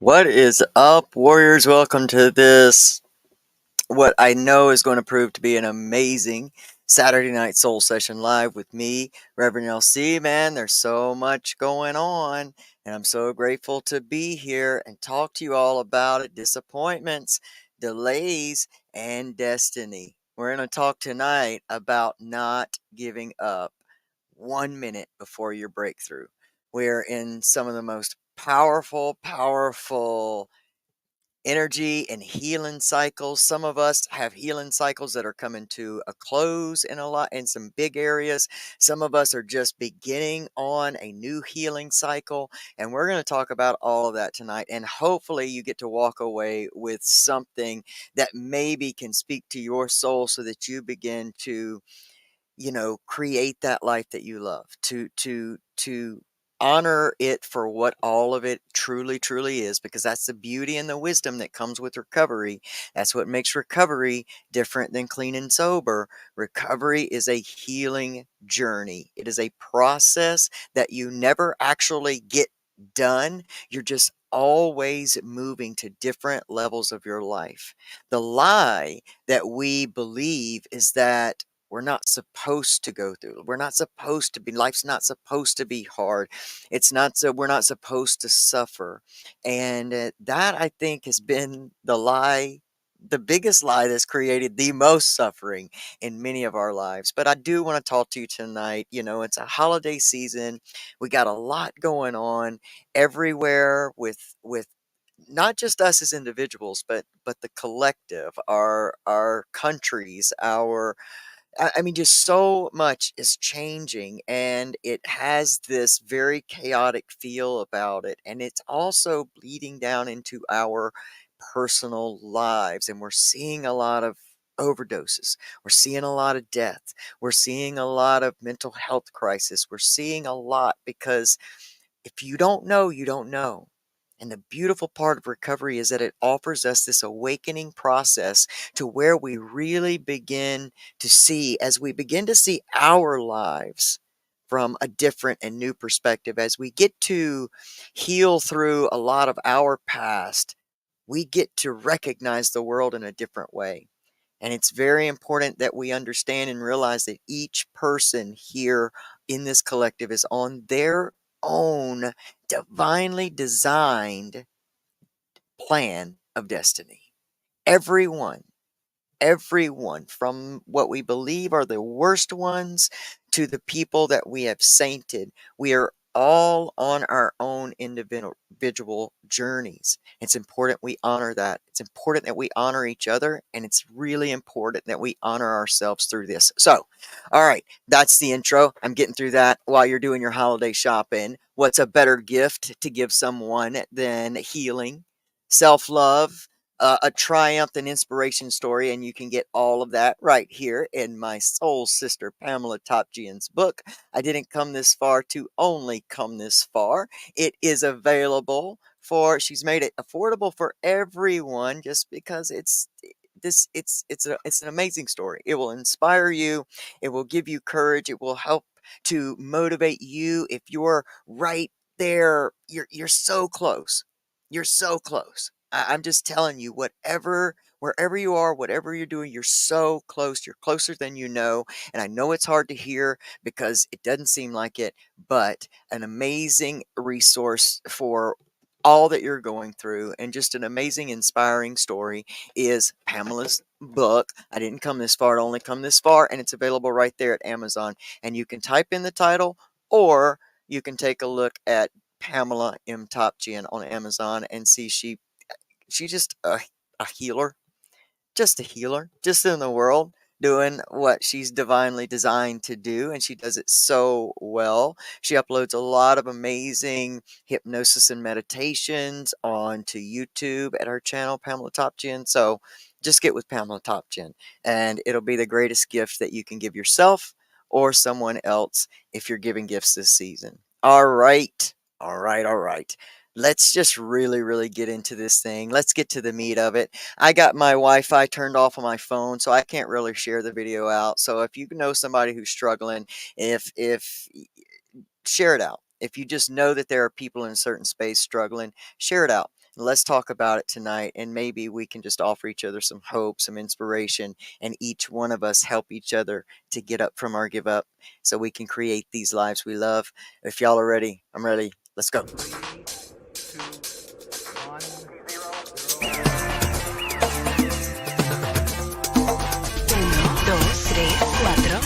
What is up, Warriors? Welcome to this, what I know is going to prove to be an amazing Saturday Night Soul Session live with me, Reverend LC. Man, there's so much going on, and I'm so grateful to be here and talk to you all about it. Disappointments, delays, and destiny. We're going to talk tonight about not giving up 1 minute before your breakthrough. We're in some of the most powerful energy and healing cycles. Some of us have healing cycles that are coming to a close in some big areas. Some of us are just beginning on a new healing cycle, and we're going to talk about all of that tonight. And hopefully you get to walk away with something that maybe can speak to your soul so that you begin to create that life that you love, to honor it for what all of it truly is, because that's the beauty and the wisdom that comes with recovery. That's what makes recovery different than clean and sober. Recovery is a healing journey. It is a process that you never actually get done. You're just always moving to different levels of your life. The lie that we believe is that we're not supposed to go through. We're not supposed to be, life's not supposed to be hard. It's not so, we're not supposed to suffer. And that, I think, has been the lie, the biggest lie that's created the most suffering in many of our lives. But I do want to talk to you tonight. It's a holiday season. We got a lot going on everywhere with not just us as individuals, but the collective, our countries, our I mean, just so much is changing, and it has this very chaotic feel about it. And it's also bleeding down into our personal lives. And we're seeing a lot of overdoses. We're seeing a lot of death. We're seeing a lot of mental health crisis. We're seeing a lot because if you don't know, you don't know. And the beautiful part of recovery is that it offers us this awakening process to where we really begin to see, as we begin to see our lives from a different and new perspective, as we get to heal through a lot of our past, we get to recognize the world in a different way. And it's very important that we understand and realize that each person here in this collective is on their own divinely designed plan of destiny. Everyone, everyone, from what we believe are the worst ones to the people that we have sainted, we are all on our own individual journeys. It's important we honor that. It's important that we honor each other, and it's really important that we honor ourselves through this. So, all right, that's the intro. I'm getting through that while you're doing your holiday shopping. What's a better gift to give someone than healing, self-love, a triumph and inspiration story? And you can get all of that right here in my soul sister Pamela Topjian's book, I Didn't Come This Far to Only Come This Far. It is available she's made it affordable for everyone, just because it's an amazing story. It will inspire you, it will give you courage, it will help to motivate you. If you're right there, you're so close. You're so close. I'm just telling you, wherever you are, whatever you're doing, you're so close. You're closer than you know. And I know it's hard to hear because it doesn't seem like it, but an amazing resource for all that you're going through, and just an amazing, inspiring story, is Pamela's book, I Didn't Come This Far to Only Come This Far. And it's available right there at Amazon. And you can type in the title, or you can take a look at Pamela M. Topjian on Amazon and see she's just a healer, just a healer, just in the world, doing what she's divinely designed to do, and she does it so well. She uploads a lot of amazing hypnosis and meditations onto YouTube at her channel, Pamela Topjian. So just get with Pamela Topjian, and it'll be the greatest gift that you can give yourself or someone else if you're giving gifts this season. All right. All right. Let's just really get into this thing. Let's get to the meat of it. I got my Wi-Fi turned off on my phone, so I can't really share the video out. So if you know somebody who's struggling, if share it out. If you just know that there are people in a certain space struggling, share it out. Let's talk about it tonight, and maybe we can just offer each other some hope, some inspiration, and each one of us help each other to get up from our give up so we can create these lives we love. If y'all are ready, I'm ready. Let's go. Three, two, one, zero. Uno, dos, tres, cuatro.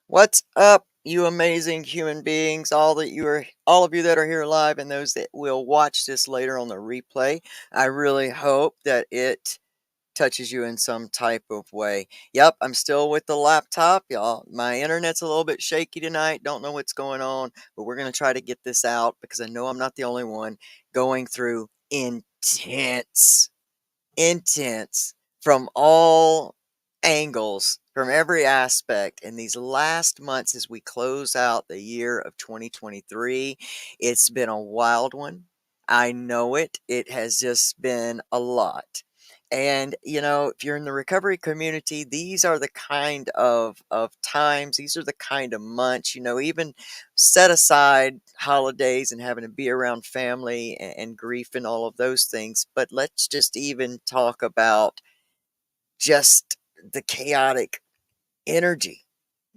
What's up, you amazing human beings? All of you that are here live, and those that will watch this later on the replay. I really hope that it touches you in some type of way. Yep, I'm still with the laptop, y'all. My internet's a little bit shaky tonight. Don't know what's going on, but we're going to try to get this out because I know I'm not the only one going through intense from all angles, from every aspect in these last months as we close out the year of 2023. It's been a wild one. I know it. It has just been a lot. And if you're in the recovery community, these are the kind of times, these are the kind of months, even set aside holidays and having to be around family and grief and all of those things. But let's just even talk about just the chaotic energy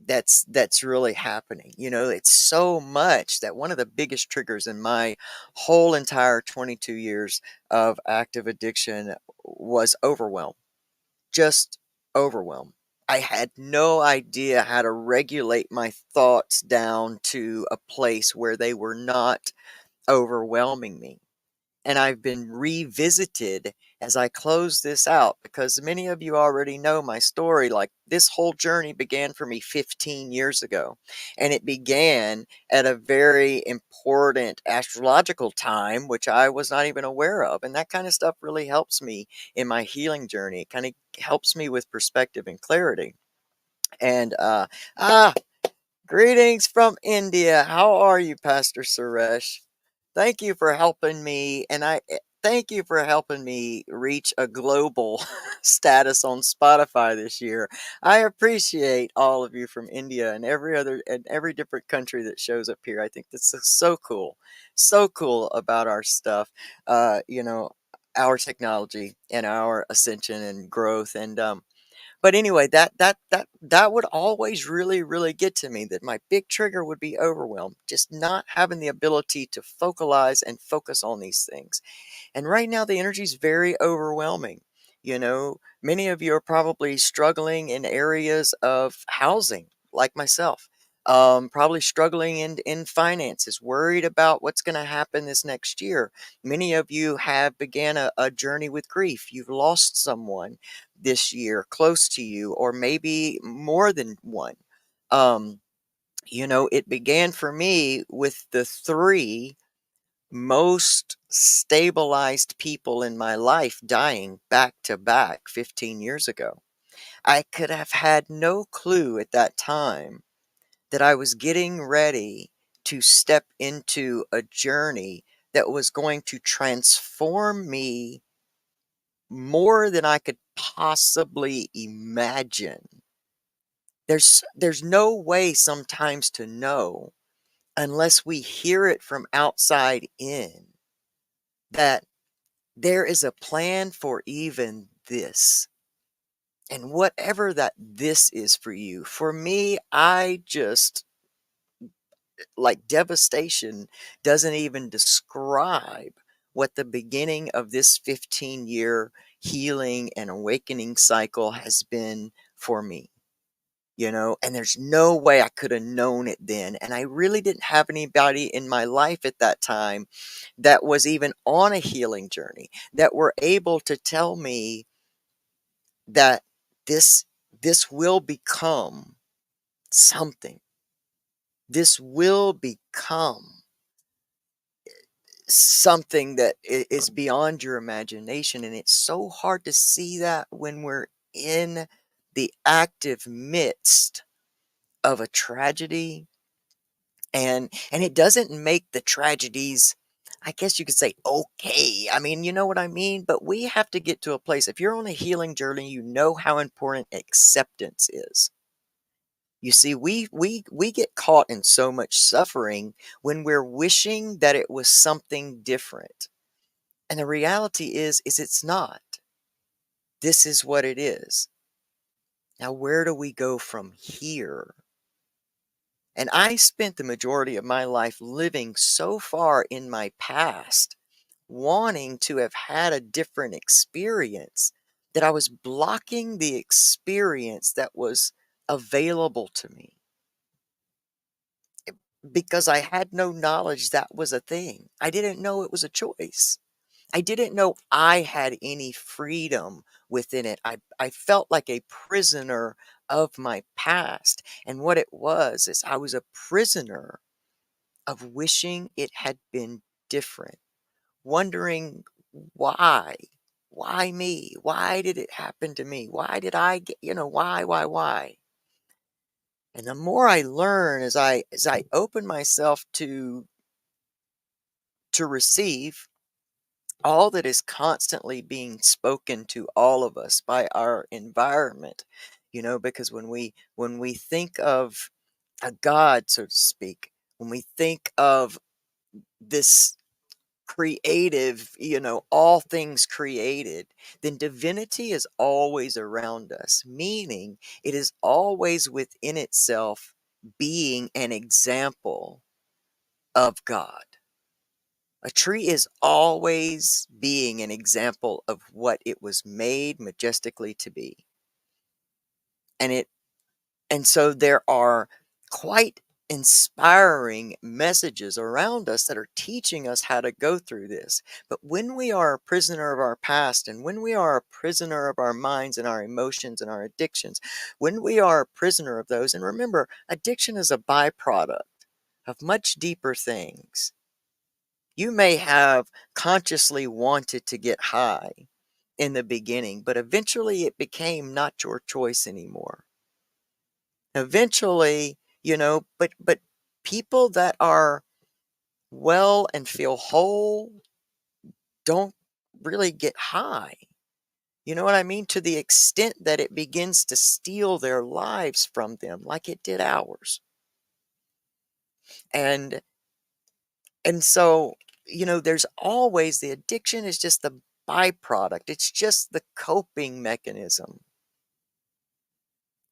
that's really happening. It's so much that one of the biggest triggers in my whole entire 22 years of active addiction was overwhelm. Just overwhelm. I had no idea how to regulate my thoughts down to a place where they were not overwhelming me. And I've been revisited as I close this out because many of you already know my story. Like, this whole journey began for me 15 years ago, and it began at a very important astrological time, which I was not even aware of. And that kind of stuff really helps me in my healing journey. It kind of helps me with perspective and clarity. And greetings from India. How are you, Pastor Suresh? Thank you for helping me, and thank you for helping me reach a global status on Spotify this year. I appreciate all of you from India and every different country that shows up here. I think this is so cool about our stuff. Our technology and our ascension and growth, and but anyway, that would always really, really get to me, that my big trigger would be overwhelm, just not having the ability to focalize and focus on these things. And right now, the energy is very overwhelming. Many of you are probably struggling in areas of housing, like myself. Probably struggling in finances, worried about what's going to happen this next year. Many of you have began a journey with grief. You've lost someone this year close to you, or maybe more than one. Um, it began for me with the three most stabilized people in my life dying back to back 15 years ago. I could have had no clue at that time that I was getting ready to step into a journey that was going to transform me more than I could possibly imagine. There's no way sometimes to know unless we hear it from outside in that there is a plan for even this. And whatever that this is for you. For me, I just, like, devastation doesn't even describe what the beginning of this 15-year healing and awakening cycle has been for me. And there's no way I could have known it then. And I really didn't have anybody in my life at that time that was even on a healing journey, that were able to tell me that this this will become something. This will become something that is beyond your imagination. And it's so hard to see that when we're in the active midst of a tragedy. And it doesn't make the tragedies I guess you could say, okay. I mean, you know what I mean? But we have to get to a place. If you're on a healing journey, you know how important acceptance is. You see, we get caught in so much suffering when we're wishing that it was something different. And the reality is it's not. This is what it is. Now, where do we go from here? And I spent the majority of my life living so far in my past, wanting to have had a different experience, that I was blocking the experience that was available to me because I had no knowledge that was a thing. I didn't know it was a choice. I didn't know I had any freedom within it. I felt like a prisoner of my past. And what it was is I was a prisoner of wishing it had been different, wondering why. Why me? Why did it happen to me? Why did I get, why? And the more I learn as I open myself to receive all that is constantly being spoken to all of us by our environment, because when we think of a God, so to speak, when we think of this creative, all things created, then divinity is always around us, meaning it is always within itself being an example of God. A tree is always being an example of what it was made majestically to be. And it and so there are quite inspiring messages around us that are teaching us how to go through this. But when we are a prisoner of our past, and when we are a prisoner of our minds and our emotions and our addictions, when we are a prisoner of those, and remember, addiction is a byproduct of much deeper things. You may have consciously wanted to get high in the beginning, but eventually it became not your choice anymore. Eventually, but people that are well and feel whole don't really get high. You know what I mean? To the extent that it begins to steal their lives from them like it did ours. And and so, there's always the addiction is just the byproduct. It's just the coping mechanism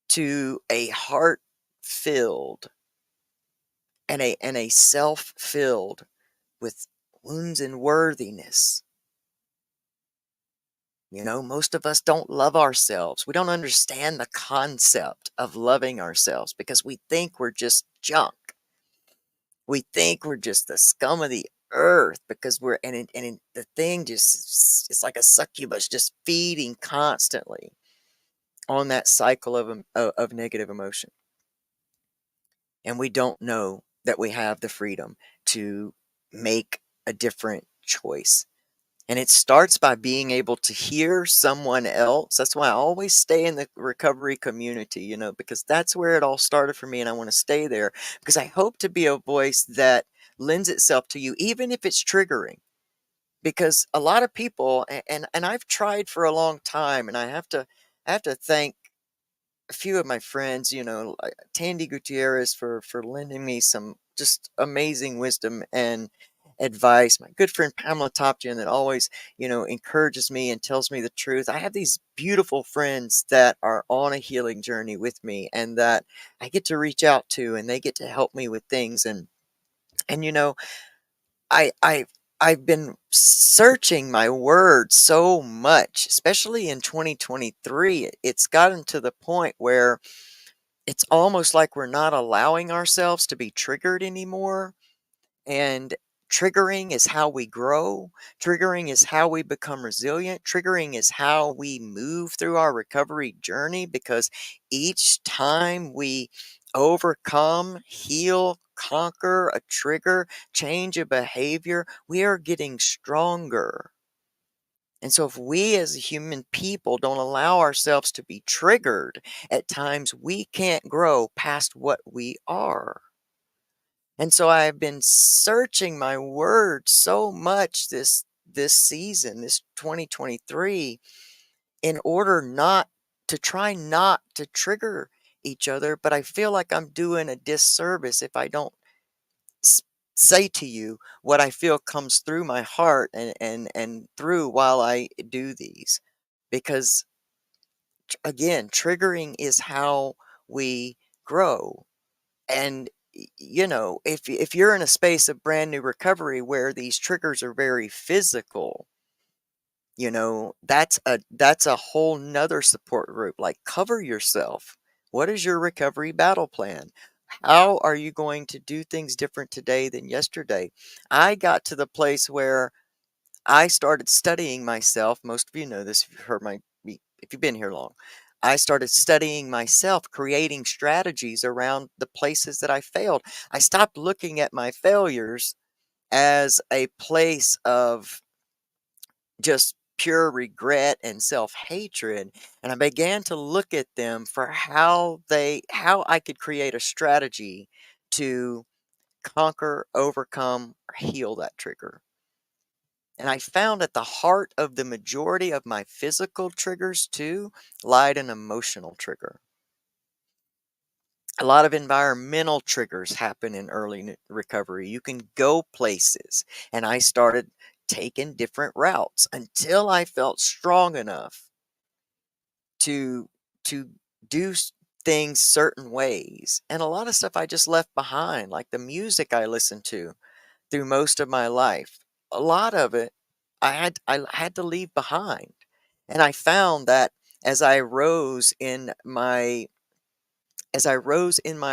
to a heart filled and a self filled with wounds and worthiness. Most of us don't love ourselves. We don't understand the concept of loving ourselves because we think we're just junk. We think we're just the scum of the earth because the thing just, it's like a succubus just feeding constantly on that cycle of negative emotion. And we don't know that we have the freedom to make a different choice. And it starts by being able to hear someone else. That's why I always stay in the recovery community, because that's where it all started for me. And I want to stay there because I hope to be a voice that lends itself to you, even if it's triggering. Because a lot of people, and I've tried for a long time, and I have to thank a few of my friends, like Tandy Gutierrez for lending me some just amazing wisdom and advice. My good friend Pamela Topjian that always, encourages me and tells me the truth. I have these beautiful friends that are on a healing journey with me and that I get to reach out to and they get to help me with things. And I I've been searching my words so much, especially in 2023. It's gotten to the point where it's almost like we're not allowing ourselves to be triggered anymore. And triggering is how we grow. Triggering is how we become resilient. Triggering is how we move through our recovery journey because each time we overcome, heal, conquer a trigger, change a behavior, we are getting stronger. And so, if we as human people don't allow ourselves to be triggered, at times we can't grow past what we are. And so I've been searching my words so much this season, this 2023, in order not to trigger each other, but I feel like I'm doing a disservice if I don't s- say to you what I feel comes through my heart and through while I do these. Because again, triggering is how we grow. And if you're in a space of brand new recovery where these triggers are very physical, that's a whole nother support group. Like, cover yourself. What is your recovery battle plan? How are you going to do things different today than yesterday? I got to the place where I started studying myself. Most of you know this if you've heard if you've been here long. I started studying myself, creating strategies around the places that I failed. I stopped looking at my failures as a place of just pure regret and self-hatred, and I began to look at them for how I could create a strategy to conquer, overcome, or heal that trigger. And I found at the heart of the majority of my physical triggers too lied an emotional trigger. A lot of environmental triggers happen in early recovery. You can go places, and I started taking different routes until I felt strong enough to to do things certain ways. And a lot of stuff I just left behind, like the music I listened to through most of my life. A lot of it I had to leave behind. And I found that as I rose in my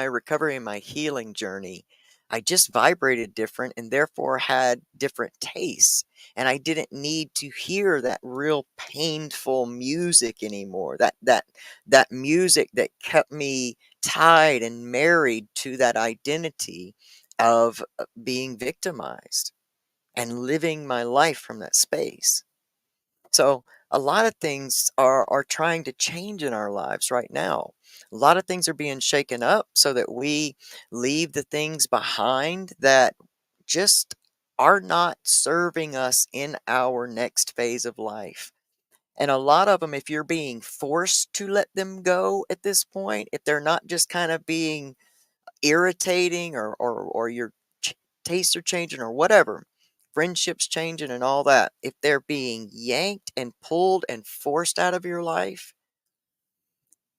recovery and my healing journey, I just vibrated different and therefore had different tastes. And I didn't need to hear that real painful music anymore. That music that kept me tied and married to that identity of being victimized and living my life from that space. So a lot of things are trying to change in our lives right now. A lot of things are being shaken up so that we leave the things behind that just are not serving us in our next phase of life. And a lot of them, if you're being forced to let them go at this point, if they're not just kind of being irritating or your tastes are changing or whatever, friendships changing and all that, if they're being yanked and pulled and forced out of your life,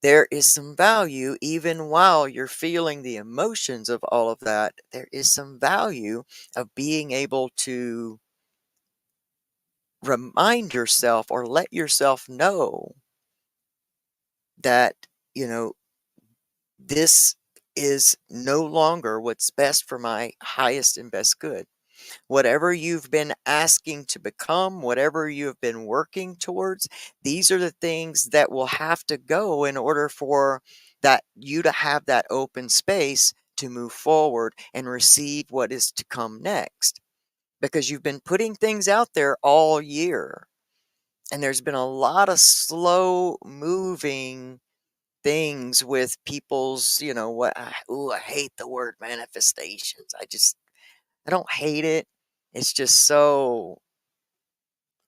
there is some value even while you're feeling the emotions of all of that. There is some value of being able to remind yourself or let yourself know that, you know, this is no longer what's best for my highest and best good. Whatever you've been asking to become, whatever you have been working towards, these are the things that will have to go in order for that you to have that open space to move forward and receive what is to come next. Because you've been putting things out there all year, and there's been a lot of slow moving things with people's, I hate the word manifestations. I don't hate it. It's just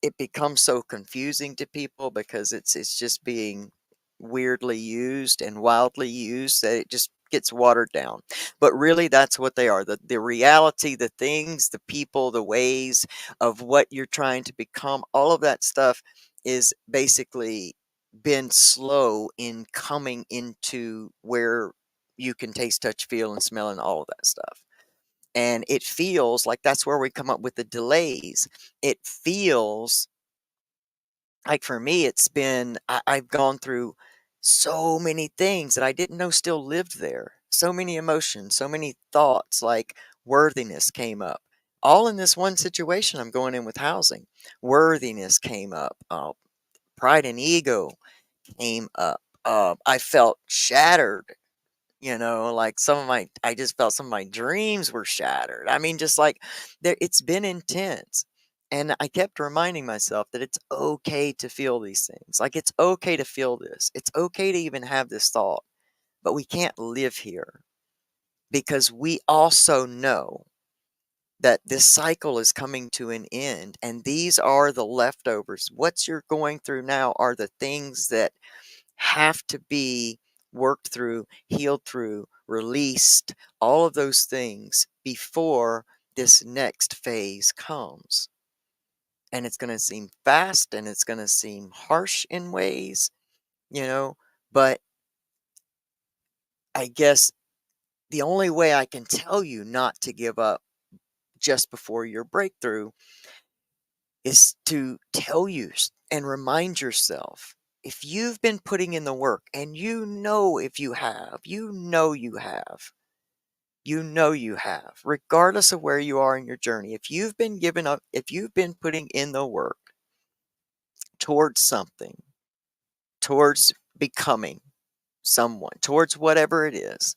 it becomes so confusing to people because it's just being weirdly used and wildly used that it just gets watered down. But really that's what they are. The reality, the things, the people, the ways of what you're trying to become, all of that stuff is basically been slow in coming into where you can taste, touch, feel, and smell and all of that stuff. And it feels like that's where we come up with the delays. It feels like for me, I've gone through so many things that I didn't know still lived there. So many emotions, so many thoughts, like worthiness came up. All in this one situation I'm going in with housing. Worthiness came up. Pride and ego came up. I felt shattered. Like I just felt some of my dreams were shattered. I mean, just like it's been intense. And I kept reminding myself that it's okay to feel these things. Like, it's okay to feel this. It's okay to even have this thought, but we can't live here. because we also know that this cycle is coming to an end, and these are the leftovers. What you're going through now are the things that have to be worked through, healed through, released, all of those things before this next phase comes. And it's going to seem fast and it's going to seem harsh in ways, you know, but I guess the only way I can tell you not to give up just before your breakthrough is to tell you and remind yourself, if you've been putting in the work, and you know, if you have, you have, regardless of where you are in your journey, if you've been giving up, if you've been putting in the work towards something, towards becoming someone, towards whatever it is,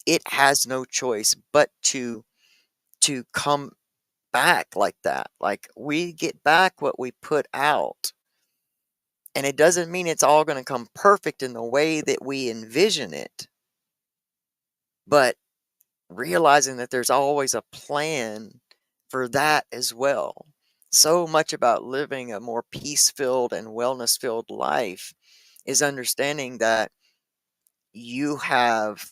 it has no choice but to come back like that. Like, we get back what we put out. And it doesn't mean it's all going to come perfect in the way that we envision it, but realizing that there's always a plan for that as well. So much about living a more peace filled and wellness filled life is understanding that you have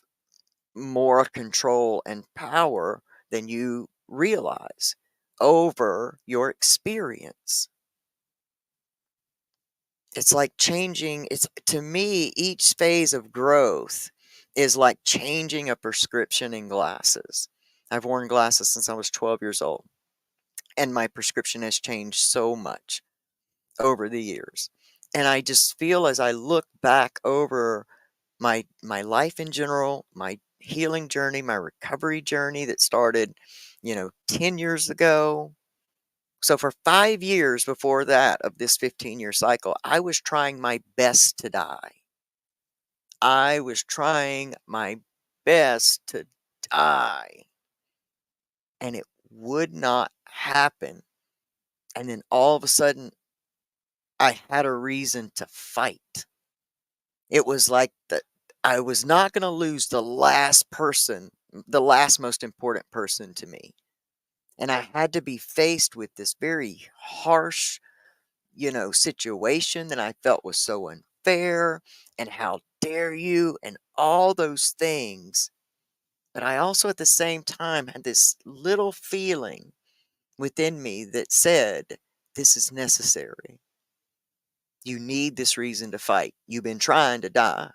more control and power than you realize over your experience. It's like changing, it's, to me, each phase of growth is like changing a prescription in glasses. I've worn glasses since I was 12 years old, and my prescription has changed so much over the years. And I just feel, as I look back over my life in general, my healing journey, my recovery journey that started, 10 years ago. So for 5 years before that of this 15-year cycle, I was trying my best to die. I was trying my best to die, and it would not happen. And then all of a sudden, I had a reason to fight. It was like that I was not going to lose the last person, the last most important person to me. And I had to be faced with this very harsh, situation that I felt was so unfair, and how dare you, and all those things. But I also at the same time had this little feeling within me that said, this is necessary. You need this reason to fight. You've been trying to die,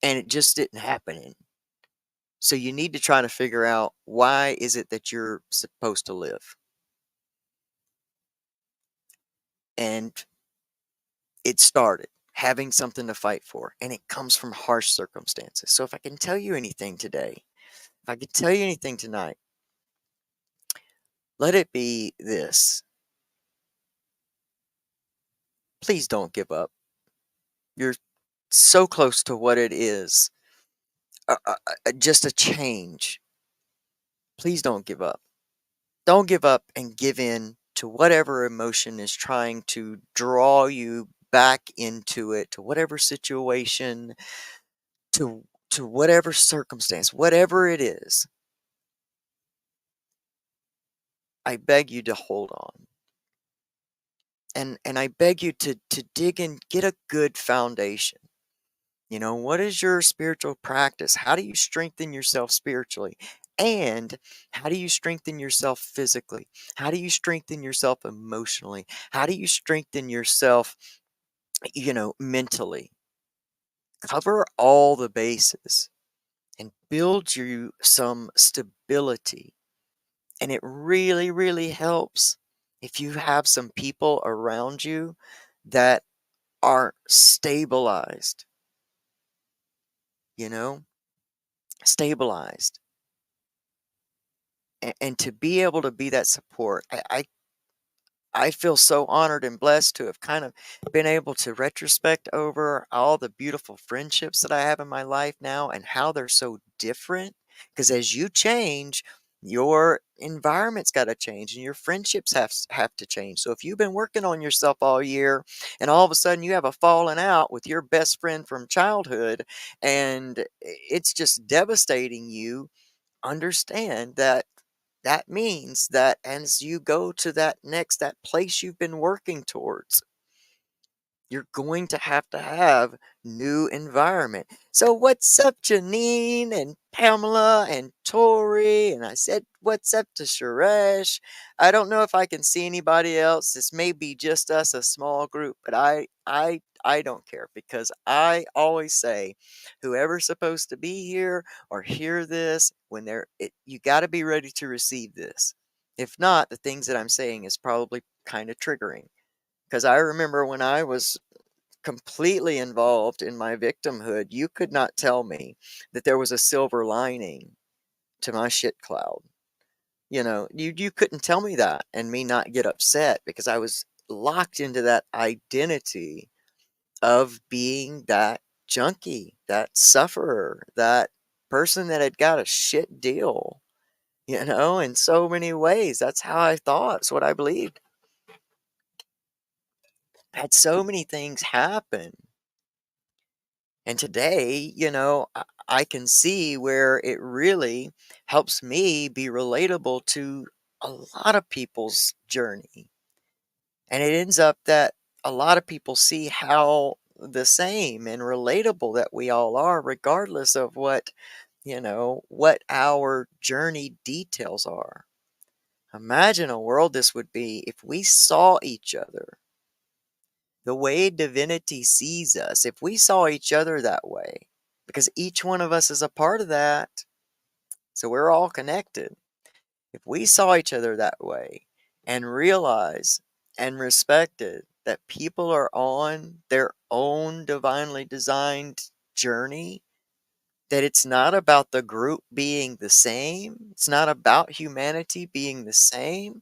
and it just didn't happen. So you need to try to figure out, why is it that you're supposed to live? And it started having something to fight for, and it comes from harsh circumstances. So if I can tell you anything today, if I can tell you anything tonight, let it be this: please don't give up. You're so close to what it is, just a change. Please don't give up. Don't give up and give in to whatever emotion is trying to draw you back into it, to whatever situation, to whatever circumstance, whatever it is. I beg you to hold on. And I beg you to dig and get a good foundation. What is your spiritual practice? How do you strengthen yourself spiritually? And how do you strengthen yourself physically? How do you strengthen yourself emotionally? How do you strengthen yourself, mentally? Cover all the bases and build you some stability. And it really, really helps if you have some people around you that are stabilized, you know, stabilized. And to be able to be that support, I feel so honored and blessed to have kind of been able to retrospect over all the beautiful friendships that I have in my life now, and how they're so different. Because as you change, Your environment's got to change and your friendships have to change. So if you've been working on yourself all year and all of a sudden you have a falling out with your best friend from childhood and it's just devastating you, understand that that means that as you go to that place you've been working towards, you're going to have new environment. So what's up, Janine and Pamela and Tori? And I said, what's up to Suresh? I don't know if I can see anybody else. This may be just us, a small group, but I don't care because I always say, whoever's supposed to be here or hear this, when you got to be ready to receive this. If not, the things that I'm saying is probably kind of triggering. Because I remember when I was completely involved in my victimhood, you could not tell me that there was a silver lining to my shit cloud. You couldn't tell me that and me not get upset because I was locked into that identity of being that junkie, that sufferer, that person that had got a shit deal, in so many ways. That's how I thought. It's what I believed. Had so many things happen. And today, I can see where it really helps me be relatable to a lot of people's journey. And it ends up that a lot of people see how the same and relatable that we all are, regardless of what our journey details are. Imagine a world this would be if we saw each other the way divinity sees us, if we saw each other that way, because each one of us is a part of that, so we're all connected. If we saw each other that way and realize and respected that people are on their own divinely designed journey, that it's not about the group being the same, it's not about humanity being the same.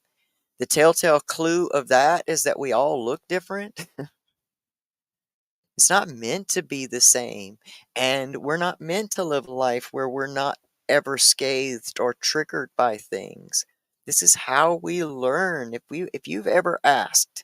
The telltale clue of that is that we all look different. It's not meant to be the same. And we're not meant to live a life where we're not ever scathed or triggered by things. This is how we learn. If you've ever asked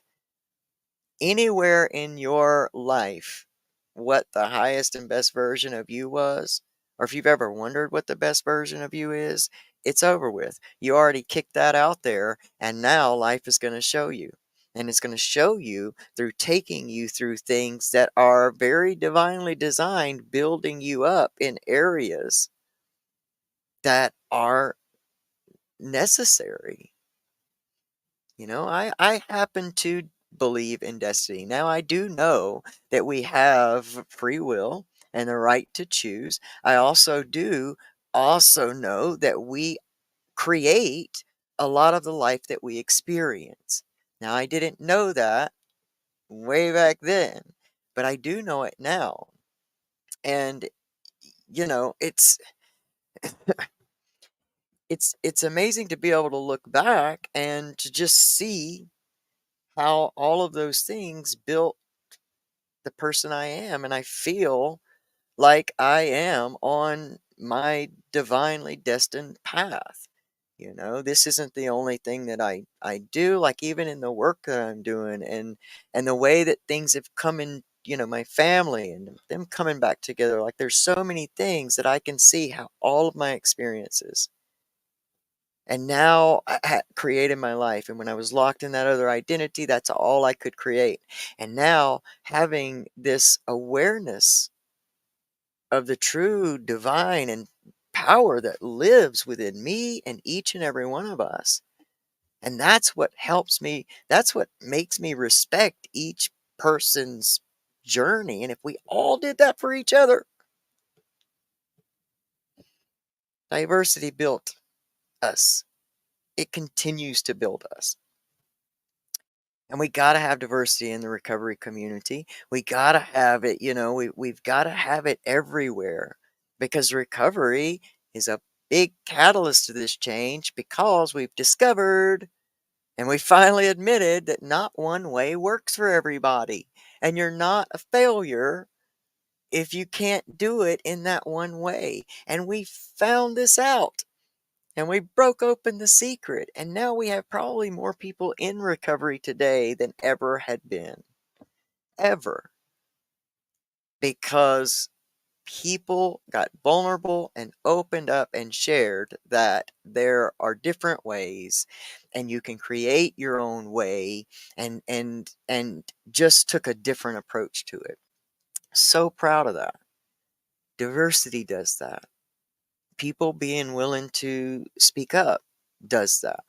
anywhere in your life what the highest and best version of you was, or if you've ever wondered what the best version of you is, it's over with. You already kicked that out there, and now life is going to show you. And it's going to show you through taking you through things that are very divinely designed, building you up in areas that are necessary. I happen to believe in destiny. Now, I do know that we have free will and the right to choose. I also know that we create a lot of the life that we experience. Now, I didn't know that way back then, but I do know it now. And it's amazing to be able to look back and to just see how all of those things built the person I am. And I feel like I am on my divinely destined path. This isn't the only thing that I do, like even in the work that I'm doing and the way that things have come in, my family and them coming back together. Like there's so many things that I can see how all of my experiences and now I had created my life. And when I was locked in that other identity, that's all I could create. And now having this awareness of the true divine and power that lives within me and each and every one of us. And that's what helps me. That's what makes me respect each person's journey. And if we all did that for each other, diversity built us. It continues to build us. And we got to have diversity in the recovery community. We got to have it, we've got to have it everywhere because recovery is a big catalyst to this change because we've discovered and we finally admitted that not one way works for everybody. And you're not a failure if you can't do it in that one way. And we found this out. And we broke open the secret. And now we have probably more people in recovery today than ever had been. Ever. Because people got vulnerable and opened up and shared that there are different ways and you can create your own way, and just took a different approach to it. So proud of that. Diversity does that. People being willing to speak up does that.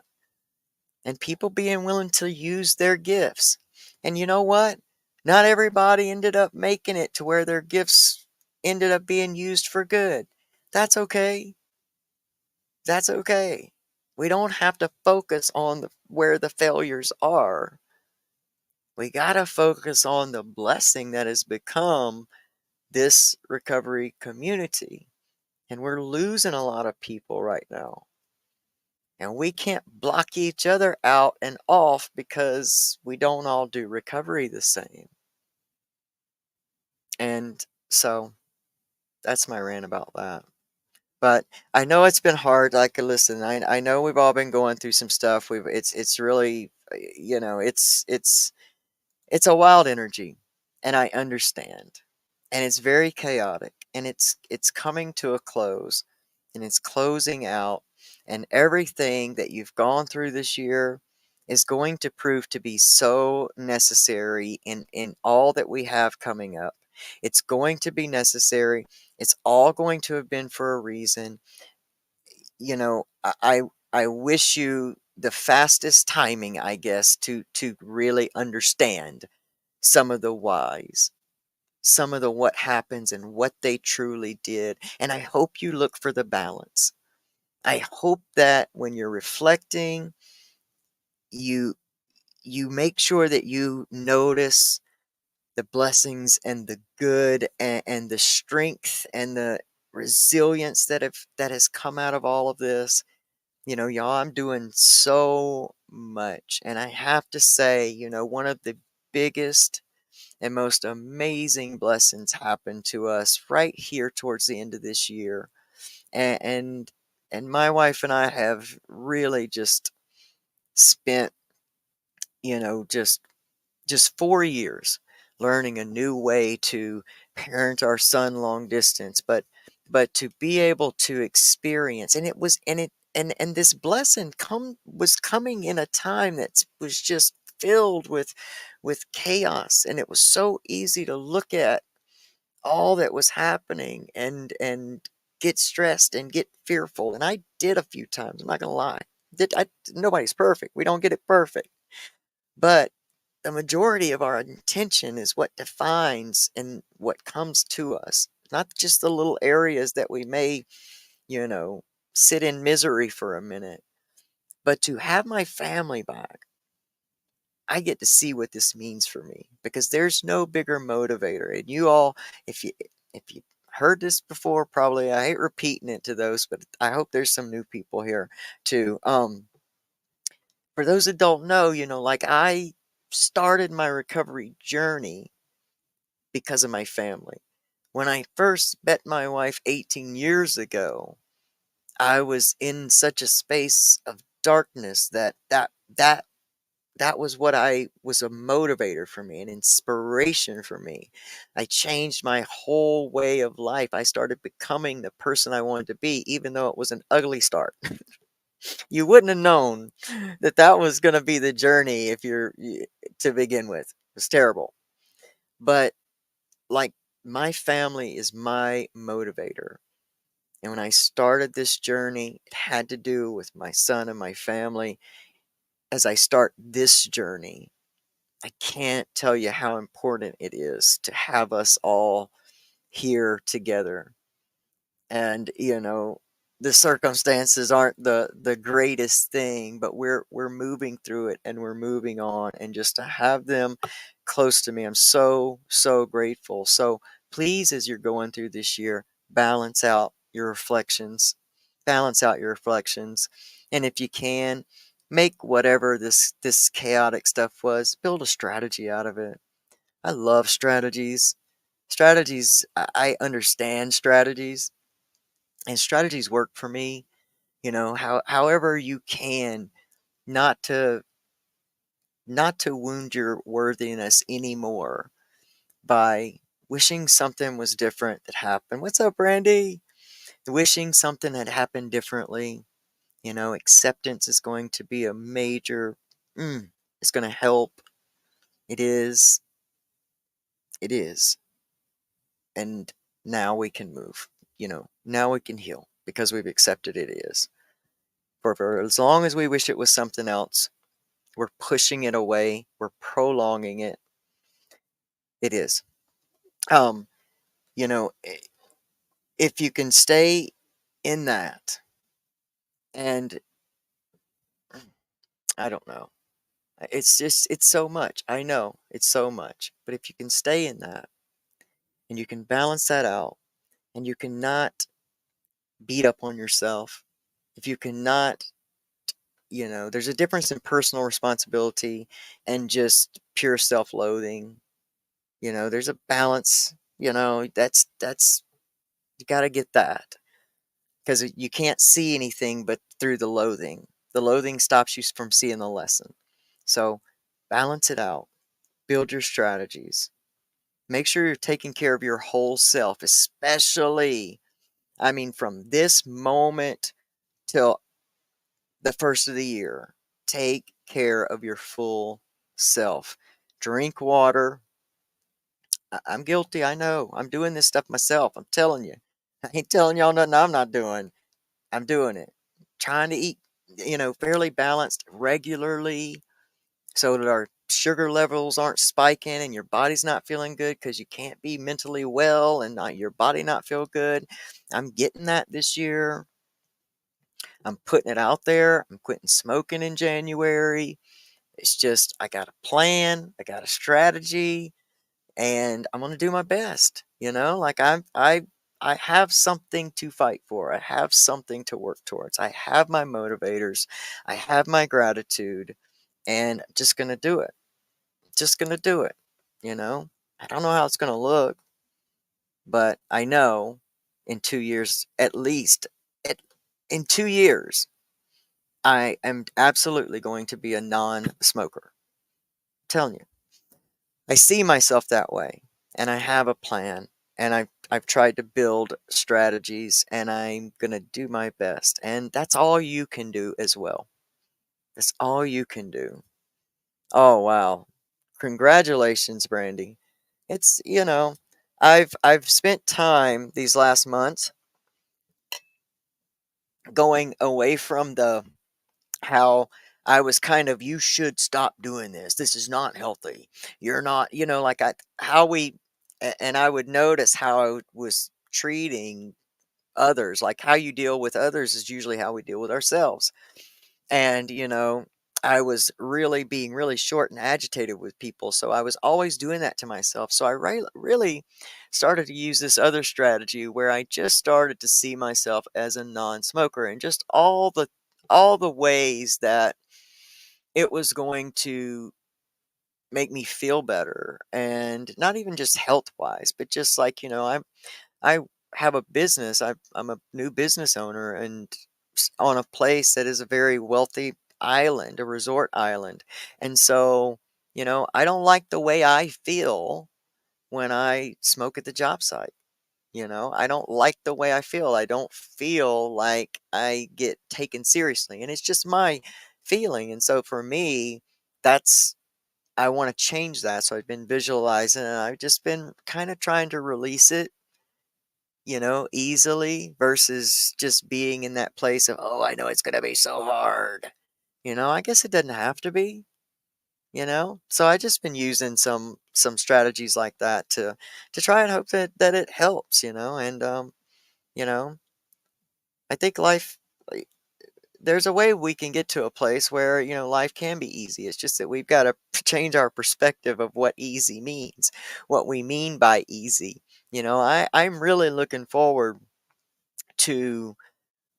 And people being willing to use their gifts. And you know what? Not everybody ended up making it to where their gifts ended up being used for good. That's okay. That's okay. We don't have to focus on where the failures are. We got to focus on the blessing that has become this recovery community. And we're losing a lot of people right now. And we can't block each other out and off because we don't all do recovery the same. And so that's my rant about that. But I know it's been hard. Like, listen, I know we've all been going through some stuff. It's really, it's a wild energy, and I understand. And it's very chaotic, and it's coming to a close, and it's closing out, and everything that you've gone through this year is going to prove to be so necessary in all that we have coming up. It's going to be necessary. It's all going to have been for a reason. You know, I wish you the fastest timing, I guess, to really understand some of the whys, some of the what happens and what they truly did. And I hope you look for the balance. I hope that when you're reflecting, you you make sure that you notice the blessings and the good, and the strength and the resilience that has come out of all of this. You know, y'all, I'm doing so much. And I have to say, one of the biggest and most amazing blessings happened to us right here towards the end of this year. And and my wife and I have really just spent, just 4 years learning a new way to parent our son long distance, but to be able to experience, and it was and it and this blessing was coming in a time that was just filled with chaos, and it was so easy to look at all that was happening and get stressed and get fearful. And I did a few times, I'm not gonna lie. Nobody's perfect, we don't get it perfect, but the majority of our intention is what defines and what comes to us, not just the little areas that we may, you know, sit in misery for a minute. But to have my family back, I get to see what this means for me, because there's no bigger motivator. And you all, if you heard this before, probably, I hate repeating it to those, but I hope there's some new people here too. For those that don't know, like, I started my recovery journey because of my family. When I first met my wife 18 years ago, I was in such a space of darkness that was what I was a motivator for me, an inspiration for me. I changed my whole way of life. I started becoming the person I wanted to be, even though it was an ugly start. You wouldn't have known that that was going to be the journey to begin with. It was terrible. But, like, my family is my motivator. And when I started this journey, it had to do with my son and my family. As I start this journey, I can't tell you how important it is to have us all here together. And, the circumstances aren't the greatest thing, but we're moving through it, and we're moving on, and just to have them close to me, I'm so, so grateful. So please, as you're going through this year, balance out your reflections. Balance out your reflections. And if you can, make whatever this chaotic stuff was, build a strategy out of it. I love strategies. Strategies, I understand strategies, and strategies work for me. however you can, not to wound your worthiness anymore by wishing something was different that happened. What's up, Brandy? Wishing something had happened differently. Acceptance is going to be a major, it's going to help. It is. It is. And now we can move. Now we can heal because we've accepted it is. For as long as we wish it was something else, we're pushing it away. We're prolonging it. It is. Um, you know, if you can stay in that, and I don't know, it's so much. I know it's so much, but if you can stay in that and you can balance that out and you cannot beat up on yourself, if you cannot, there's a difference in personal responsibility and just pure self-loathing. There's a balance, that's you got to get that because you can't see anything but through the loathing. The loathing stops you from seeing the lesson. So balance it out, build your strategies, make sure you're taking care of your whole self, especially, I mean, from this moment till the first of the year. Take care of your full self. Drink water. I'm guilty. I know. I'm doing this stuff myself. I'm telling you. I ain't telling y'all nothing I'm not doing. I'm doing it. Trying to eat, fairly balanced regularly so that our sugar levels aren't spiking and your body's not feeling good because you can't be mentally well and not your body not feel good. I'm getting that this year. I'm putting it out there. I'm quitting smoking in January. It's just, I got a plan, I got a strategy, and I'm going to do my best. Like I have something to fight for. I have something to work towards. I have my motivators. I have my gratitude, and just going to do it. Just going to do it. You know, I don't know how it's going to look, but I know in 2 years, at least, at, in 2 years, I am absolutely going to be a non-smoker. I'm telling you, I see myself that way, and I have a plan, and I've tried to build strategies, and I'm gonna do my best, and that's all you can do as well. That's all you can do. Oh wow, congratulations, Brandy. It's I've spent time these last months going away from the how I was kind of, you should stop doing this. This is not healthy. You're not, like how and I would notice how I was treating others. Like how you deal with others is usually how we deal with ourselves. And, I was really being really short and agitated with people. So I was always doing that to myself. So I really started to use this other strategy where I just started to see myself as a non-smoker and just all the ways that it was going to make me feel better, and not even just health wise, but just like, I have a business. I'm a new business owner and on a place that is a very wealthy island, a resort island. And so, I don't like the way I feel when I smoke at the job site. I don't like the way I feel. I don't feel like I get taken seriously. And it's just my feeling. And so for me, that's, I want to change that. So I've been visualizing and I've just been kind of trying to release it, easily versus just being in that place of, oh, I know it's going to be so hard. I guess it doesn't have to be, So I just been using some strategies like that to try and hope that it helps, and you know, I think life like, there's a way we can get to a place where, life can be easy. It's just that we've got to change our perspective of what easy means, what we mean by easy. I'm really looking forward to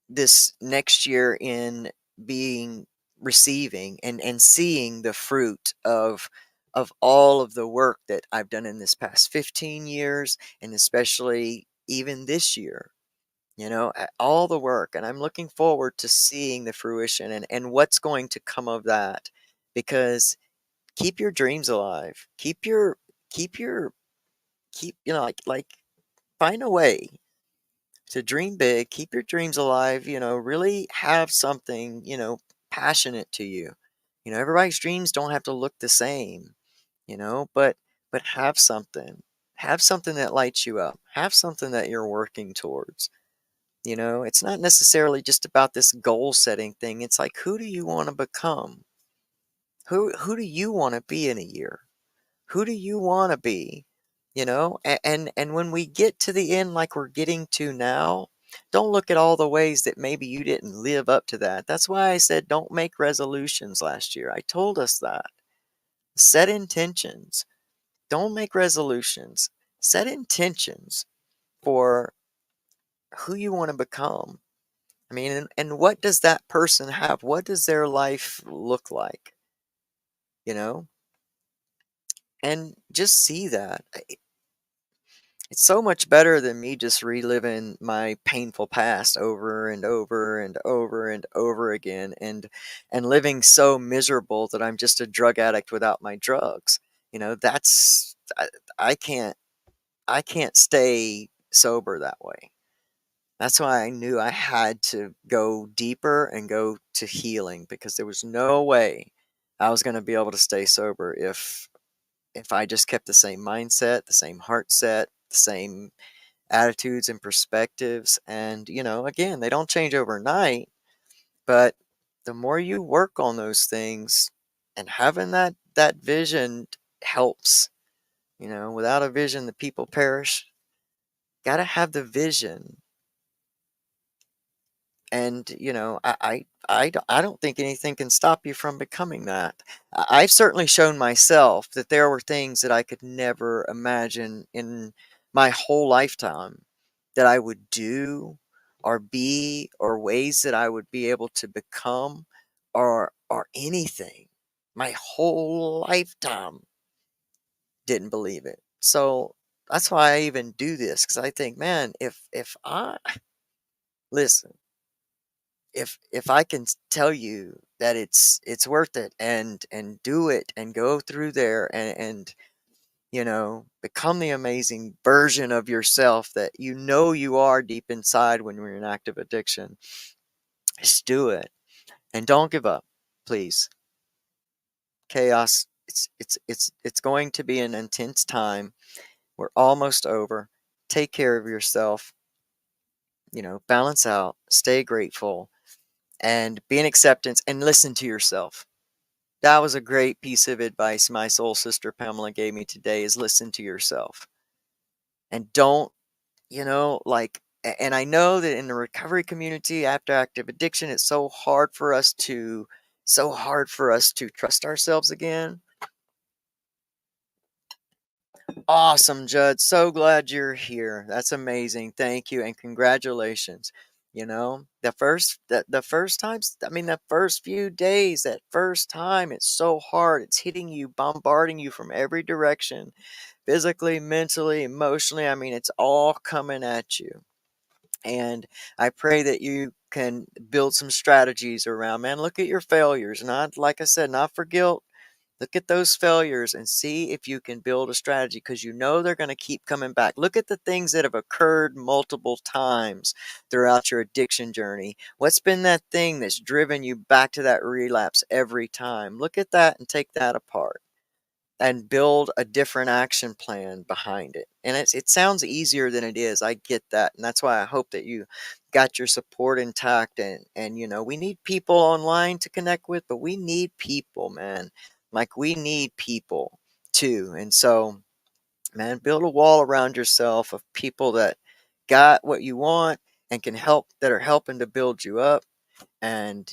this next year in being receiving and seeing the fruit of all of the work that I've done in this past 15 years and especially even this year. all the work, and I'm looking forward to seeing the fruition and what's going to come of that. Because keep your dreams alive. Keep your keep like find a way to dream big, keep your dreams alive, really have something, passionate to you. Everybody's dreams don't have to look the same, but have something. Have something that lights you up. Have something that you're working towards. It's not necessarily just about this goal setting thing. It's like, who do you want to become? Who do you want to be in a year? Who do you want to be? And when we get to the end like we're getting to now, don't look at all the ways that maybe you didn't live up to that. That's why I said don't make resolutions last year. I told us that. Set intentions. Don't make resolutions. Set intentions for who you want to become. I mean, and what does that person have? What does their life look like? You know? And just see that. It's so much better than me just reliving my painful past over and over and over and over again and living so miserable that I'm just a drug addict without my drugs. That's I can't stay sober that way. That's why I knew I had to go deeper and go to healing, because there was no way I was going to be able to stay sober if I just kept the same mindset, the same heart set, the same attitudes and perspectives. And, again, they don't change overnight, but the more you work on those things, and having that vision helps. Without a vision, the people perish. Got to have the vision. And, I don't think anything can stop you from becoming that. I've certainly shown myself that there were things that I could never imagine in my whole lifetime that I would do or be, or ways that I would be able to become, or anything. My whole lifetime didn't believe it. So that's why I even do this, because I think, man, if I listen, if I can tell you that it's worth it, and do it and go through there and become the amazing version of yourself that you are deep inside when you're in active addiction, just do it and don't give up, please. Chaos. It's going to be an intense time. We're almost over. Take care of yourself. Balance out. Stay grateful, and be in acceptance, and listen to yourself. That was a great piece of advice my soul sister Pamela gave me today, is listen to yourself. And don't, and I know that in the recovery community after active addiction, it's so hard for us to trust ourselves again. Awesome, Judd. So glad you're here. That's amazing. Thank you and congratulations. The first times, I mean, the first few days, that first time, it's so hard. It's hitting you, bombarding you from every direction, physically, mentally, emotionally. I mean, it's all coming at you. And I pray that you can build some strategies around, man. Look at your failures, not, like I said, not for guilt. Look at those failures and see if you can build a strategy, because they're going to keep coming back. Look at the things that have occurred multiple times throughout your addiction journey. What's been that thing that's driven you back to that relapse every time? Look at that and take that apart and build a different action plan behind it. And it sounds easier than it is. I get that. And that's why I hope that you got your support intact. And we need people online to connect with, but we need people, man. Like, we need people too. And so, man, build a wall around yourself of people that got what you want and can help, that are helping to build you up. And,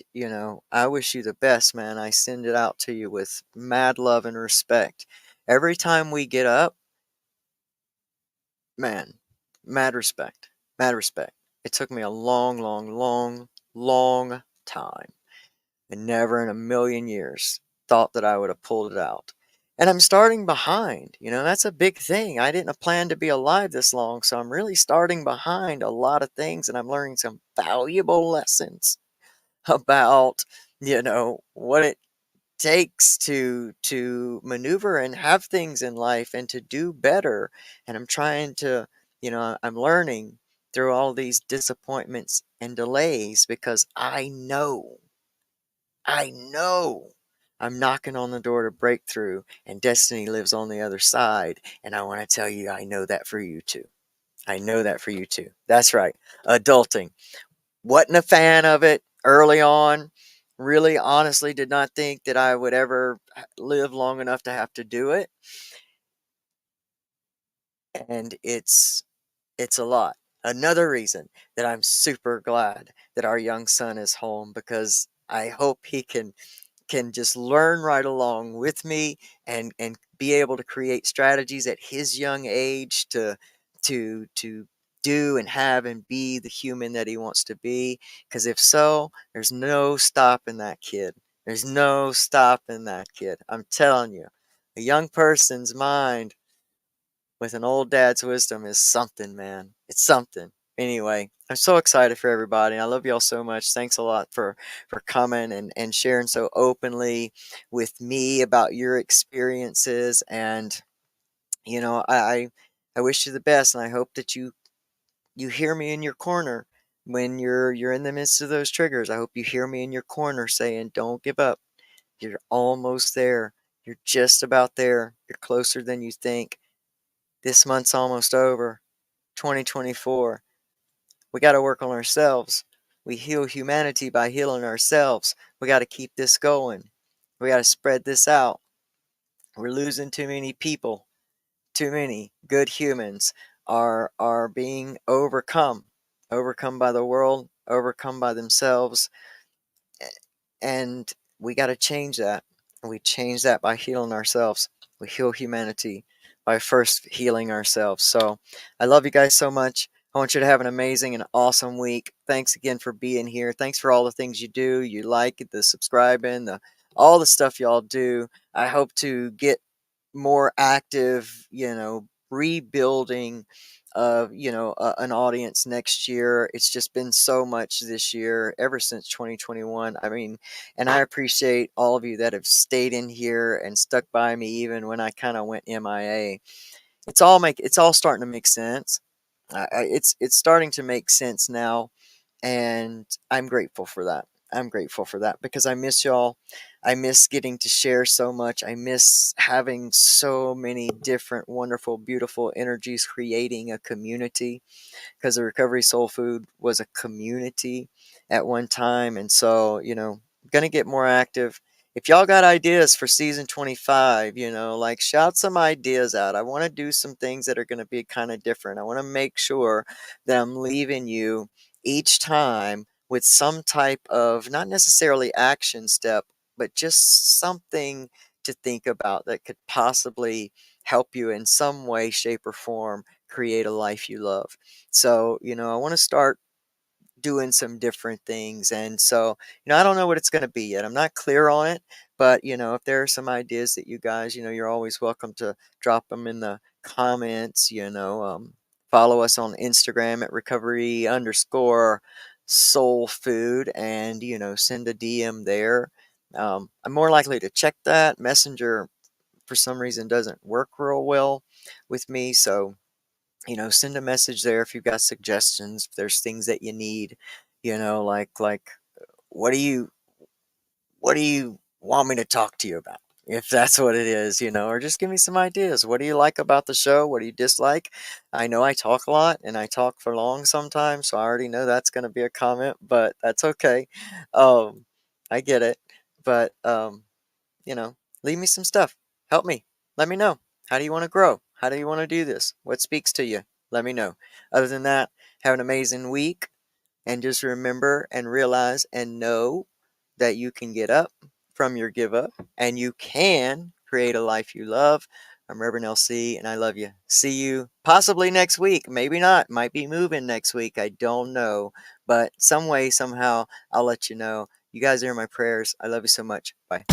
I wish you the best, man. I send it out to you with mad love and respect. Every time we get up, man, mad respect. Mad respect. It took me a long, long, long, long time. And never in a million years thought that I would have pulled it out. And I'm starting behind, that's a big thing. I didn't plan to be alive this long, so I'm really starting behind a lot of things, and I'm learning some valuable lessons about, what it takes to maneuver and have things in life and to do better. And I'm trying to, I'm learning through all these disappointments and delays because I know I'm knocking on the door to breakthrough, and destiny lives on the other side. And I want to tell you, I know that for you too. I know that for you too. That's right. Adulting. Wasn't a fan of it early on. Really, honestly, did not think that I would ever live long enough to have to do it. And it's a lot. Another reason that I'm super glad that our young son is home, because I hope he can just learn right along with me and be able to create strategies at his young age to do and have and be the human that he wants to be. Because if so, there's no stopping that kid. There's no stopping that kid. I'm telling you, a young person's mind with an old dad's wisdom is something, man. It's something. Anyway, I'm so excited for everybody. I love y'all so much. Thanks a lot for coming and sharing so openly with me about your experiences. And I wish you the best, and I hope that you hear me in your corner when you're in the midst of those triggers. I hope you hear me in your corner saying, "Don't give up. You're almost there. You're just about there. You're closer than you think. This month's almost over. 2024. We got to work on ourselves. We heal humanity by healing ourselves. We got to keep this going. We got to spread this out. We're losing too many people. Too many good humans are being overcome by the world, overcome by themselves, and we got to change that. And we change that by healing ourselves. We heal humanity by first healing ourselves. So I love you guys so much. I want you to have an amazing and awesome week. Thanks again for being here. Thanks for all the things you do. You like the subscribing, the all the stuff y'all do. I hope to get more active, rebuilding of, an audience next year. It's just been so much this year, ever since 2021. I mean, and I appreciate all of you that have stayed in here and stuck by me even when I kind of went MIA. It's all starting to make sense. It's starting to make sense now, and I'm grateful for that. I'm grateful for that because I miss y'all. I miss getting to share so much. I miss having so many different, wonderful, beautiful energies creating a community, because the Recovery Soul Food was a community at one time. And so, going to get more active. If y'all got ideas for season 25, like shout some ideas out. I want to do some things that are going to be kind of different. I want to make sure that I'm leaving you each time with some type of, not necessarily action step, but just something to think about that could possibly help you in some way, shape, or form create a life you love. So, I want to start doing some different things. And so, I don't know what it's going to be yet. I'm not clear on it, but, if there are some ideas that you guys, you're always welcome to drop them in the comments. Follow us on Instagram at recovery underscore soul food, and, send a DM there. I'm more likely to check that. Messenger, for some reason, doesn't work real well with me. So, send a message there if you've got suggestions, if there's things that you need, like what do you what do you want me to talk to you about? If that's what it is, or just give me some ideas. What do you like about the show? What do you dislike? I know I talk a lot and I talk for long sometimes, so I already know that's going to be a comment, but that's okay. Um, I get it. But you know, leave me some stuff. Help me. Let me know. How do you want to grow? How do you want to do this? What speaks to you? Let me know. Other than that, have an amazing week, and just remember and realize and know that you can get up from your give up and you can create a life you love. I'm Reverend LC, and I love you. See you possibly next week. Maybe not. Might be moving next week. I don't know. But some way, somehow, I'll let you know. You guys are in my prayers. I love you so much. Bye.